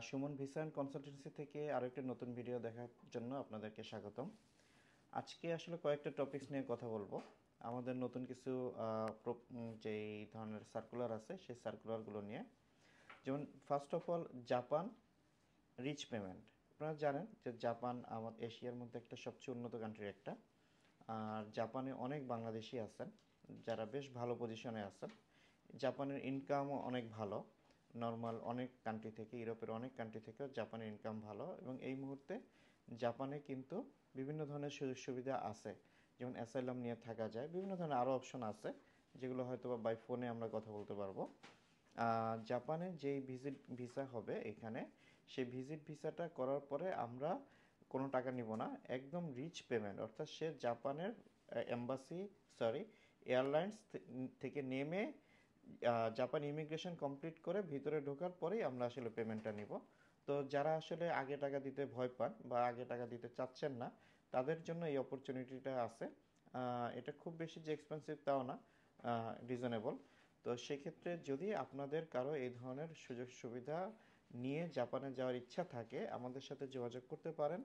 Suman visa and consultancy থেকে আরও একটা নতুন ভিডিও দেখার জন্য আপনাদেরকে স্বাগতম। আজকে আসলে কয়েকটা টপিকস নিয়ে কথা বলবো। আমাদের নতুন কিছু যেই ধরনের সার্কুলার আছে সেই সার্কুলারগুলো নিয়ে। যেমন first of all Japan rich payment. আপনারা জানেন যে জাপান আমাদের এশিয়ার মধ্যে একটা সবচেয়ে উন্নত কান্ট্রি একটা। আর জাপানে অনেক বাংলাদেশি আছেন যারা বেশ ভালো পজিশনে আছেন। জাপানের ইনকামও অনেক ভালো। নর্মাল অনেক কান্ট্রি থেকে, ইউরোপের অনেক কান্ট্রি থেকেও জাপানের ইনকাম ভালো, এবং এই মুহূর্তে জাপানে কিন্তু বিভিন্ন ধরনের সুযোগ সুবিধা আছে। যেমন অ্যাসাইলাম নিয়ে থাকা যায়, বিভিন্ন ধরনের আরও অপশন আছে যেগুলো হয়তো বা বাই ফোনে আমরা কথা বলতে পারবো। জাপানে যেই ভিজিট ভিসা হবে এখানে, সেই ভিজিট ভিসাটা করার পরে আমরা কোনো টাকা নিব না, একদম রিচ পেমেন্ট, অর্থাৎ সে জাপানের এম্বাসি এয়ারলাইন্স থেকে নেমে জাপান ইমিগ্রেশন কমপ্লিট করে ভিতরে ঢোকার পরেই আমরা আসলে পেমেন্টটা নিব। তো যারা আসলে আগে টাকা দিতে ভয় পান বা আগে টাকা দিতে চাচ্ছেন না, তাদের জন্য এই অপরচুনিটিটা আছে। এটা খুব বেশি যে এক্সপেন্সিভ তাও না, রিজনেবল। তো সেক্ষেত্রে যদি আপনাদের কারো এই ধরনের সুযোগ সুবিধা নিয়ে জাপানে যাওয়ার ইচ্ছা থাকে, আমাদের সাথে যোগাযোগ করতে পারেন।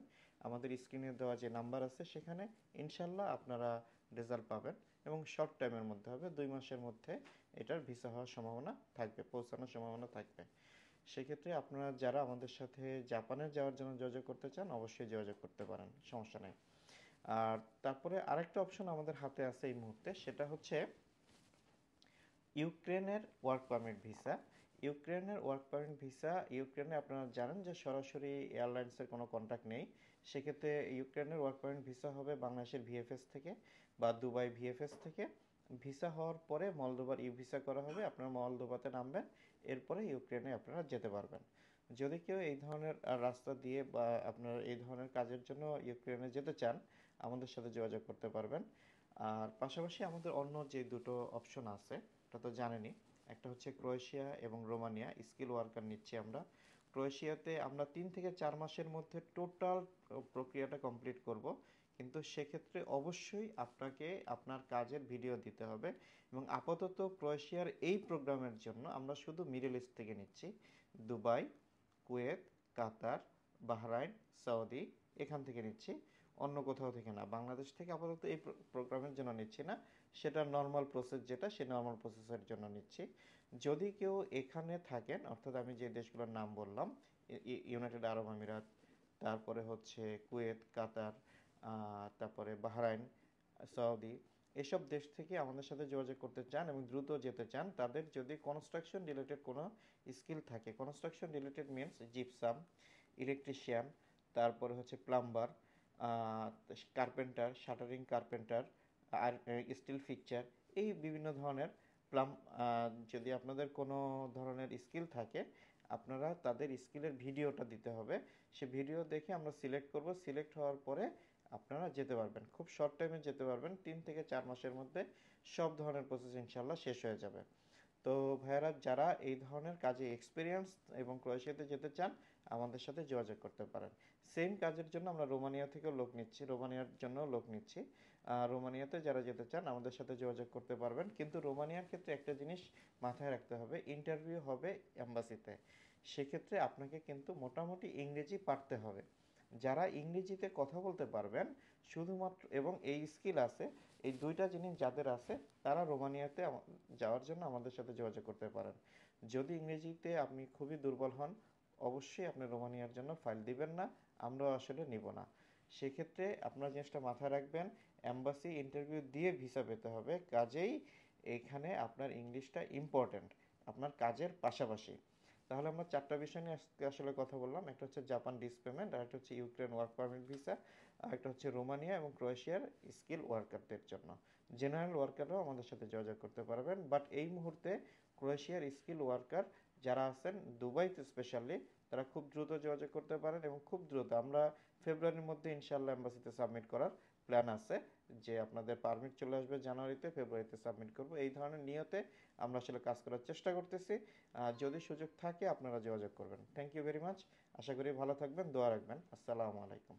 আমাদের স্ক্রিনে দেওয়া যে নাম্বার আছে সেখানে ইনশাল্লাহ আপনারা রেজাল্ট পাবেন, এবং শর্ট টাইমের মধ্যে হবে, 2 মাসের মধ্যে এটার ভিসা হওয়ার সম্ভাবনা থাকবে, পৌঁছানোর সম্ভাবনা থাকবে। সেক্ষেত্রে আপনারা যারা আমাদের সাথে জাপানে যাওয়ার জন্য যোগাযোগ করতে চান অবশ্যই যোগাযোগ করতে পারেন, সমস্যা নেই। আর তারপরে আরেকটা অপশন আমাদের হাতে আছে এই মুহূর্তে, সেটা হচ্ছে ইউক্রেনের ওয়ার্ক পারমিট ভিসা। ইউক্রেনের ওয়ার্ক পারমিট ভিসা, ইউক্রেনে আপনারা জানেন যে সরাসরি এয়ারলাইন্সের কোনো কন্ট্যাক্ট নেই। সেক্ষেত্রে ইউক্রেনের ওয়ার্ক পারমিট ভিসা হবে বাংলাদেশের ভিএফএস থেকে বা দুবাই ভিএফএস থেকে। ভিসা হওয়ার পরে মলদোবার ইউ ভিসা করা হবে, আপনারা মলদোবাতে নামবেন, এরপরে ইউক্রেনে আপনারা যেতে পারবেন। যদি কেউ এই ধরনের রাস্তা দিয়ে বা আপনার এই ধরনের কাজের জন্য ইউক্রেনে যেতে চান, আমাদের সাথে যোগাযোগ করতে পারবেন। আর পাশাপাশি আমাদের অন্য যে দুটো অপশন আছে, এটা তো জানেনই। একটা হচ্ছে ক্রোয়েশিয়া এবং রোমানিয়া, স্কিল ওয়ার্কার নিচ্ছি আমরা। ক্রোয়েশিয়াতে আমরা 3 থেকে 4 মাসের মধ্যে টোটাল প্রক্রিয়াটা কমপ্লিট করব, কিন্তু সেক্ষেত্রে অবশ্যই আপনাকে আপনার কাজের ভিডিও দিতে হবে। এবং আপাতত ক্রোয়েশিয়ার এই প্রোগ্রামের জন্য আমরা শুধু মিডল ইস্ট থেকে নিচ্ছি, দুবাই, কুয়েত, কাতার, বাহরাইন, সৌদি, এখান থেকে নিচ্ছি, অন্য কোথাও থেকে না। বাংলাদেশ থেকে আপাতত এই প্রোগ্রামের জন্য নিচ্ছি না, সেটা নর্মাল প্রসেস, যেটা সে নর্মাল প্রসেসের জন্য নিচ্ছি। যদি কেউ এখানে থাকেন, অর্থাৎ আমি যে দেশগুলোর নাম বললাম, ইউনাইটেড আরব আমিরাত, তারপরে হচ্ছে কুয়েত, কাতার, তারপরে বাহরাইন, সৌদি, এসব দেশ থেকে আমাদের সাথে যোগাযোগ করতে চান এবং দ্রুত যেতে চান, তাদের যদি কনস্ট্রাকশন রিলেটেড কোনো স্কিল থাকে, construction related means gypsum, electrician, তারপরে হচ্ছে প্লাম্বার, কার্পেন্টার, শাটারিং কার্পেন্টার, আর স্টিল ফিকচার, এই বিভিন্ন ধরনের প্লাম যদি আপনাদের কোনো ধরনের স্কিল থাকে, আপনারা তাদের স্কিলের ভিডিওটা দিতে হবে। সে ভিডিও দেখে আমরা সিলেক্ট করব, সিলেক্ট হওয়ার পরে আপনারা যেতে পারবেন, খুব শর্ট টাইমে যেতে পারবেন, 3 থেকে 4 মাসের মধ্যে সব ধরনের প্রসেস ইনশাল্লাহ শেষ হয়ে যাবে। তো ভাইয়ারা, যারা এই ধরনের কাজে এক্সপিরিয়েন্স এবং ক্রোয়েশিয়াতে যেতে চান, আমাদের সাথে যোগাযোগ করতে পারেন। সেম কাজের জন্য আমরা রোমানিয়া থেকেও লোক নিচ্ছি, রোমানিয়ার জন্য লোক নিচ্ছি। রোমানিয়াতে যারা যেতে চান আমাদের সাথে যোগাযোগ করতে পারবেন, কিন্তু রোমানিয়ার ক্ষেত্রে একটা জিনিস মাথায় রাখতে হবে, ইন্টারভিউ হবে এম্বাসিতে। সেক্ষেত্রে আপনাকে কিন্তু মোটামুটি ইংরেজি পারতে হবে। যারা ইংরেজিতে কথা বলতে পারবেন শুধুমাত্র, এবং এই স্কিল আছে, এই দুইটা জিনিস যাদের আছে, তারা রোমানিয়াতে যাওয়ার জন্য আমাদের সাথে যোগাযোগ করতে পারেন। যদি ইংরেজিতে আপনি খুবই দুর্বল হন, অবশ্যই আপনি রোমানিয়ার জন্য ফাইল দিবেন না, আমরাও আসলে নিব না। সেক্ষেত্রে আপনার জিনিসটা মাথায় রাখবেন, অ্যাম্বাসি ইন্টারভিউ দিয়ে ভিসা পেতে হবে, কাজেই এখানে আপনার ইংলিশটা ইম্পর্ট্যান্ট আপনার কাজের পাশাপাশি। তাহলে আমরা 4টা বিষয় নিয়ে আজকে আসলে কথা বললাম। একটা হচ্ছে জাপান ডিস পেমেন্ট, আর একটা হচ্ছে ইউক্রেন ওয়ার্ক পারমিট ভিসা, আর একটা হচ্ছে রোমানিয়া এবং ক্রোয়েশিয়ার স্কিল ওয়ার্কারদের জন্য। জেনারেল ওয়ার্কাররাও আমাদের সাথে যোগাযোগ করতে পারবেন, বাট এই মুহূর্তে ক্রোয়েশিয়ার স্কিল ওয়ার্কার যারা আছেন দুবাইতে স্পেশালি, তারা খুব দ্রুত যোগাযোগ করতে পারেন, এবং খুব দ্রুত আমরা ফেব্রুয়ারির মধ্যে ইনশাল্লাহ এম্বাসিতে সাবমিট করার প্ল্যান আছে, যে আপনাদের পারমিট চলে আসবে জানুয়ারিতে, ফেব্রুয়ারিতে সাবমিট করব, এই ধরনের নিয়তে আমরা আসলে কাজ করার চেষ্টা করতেছি। যদি সুযোগ থাকে আপনারা যোগাযোগ করবেন। Thank you very much. আশা করি ভালো থাকবেন, দোয়া রাখবেন। আসসালামু আলাইকুম।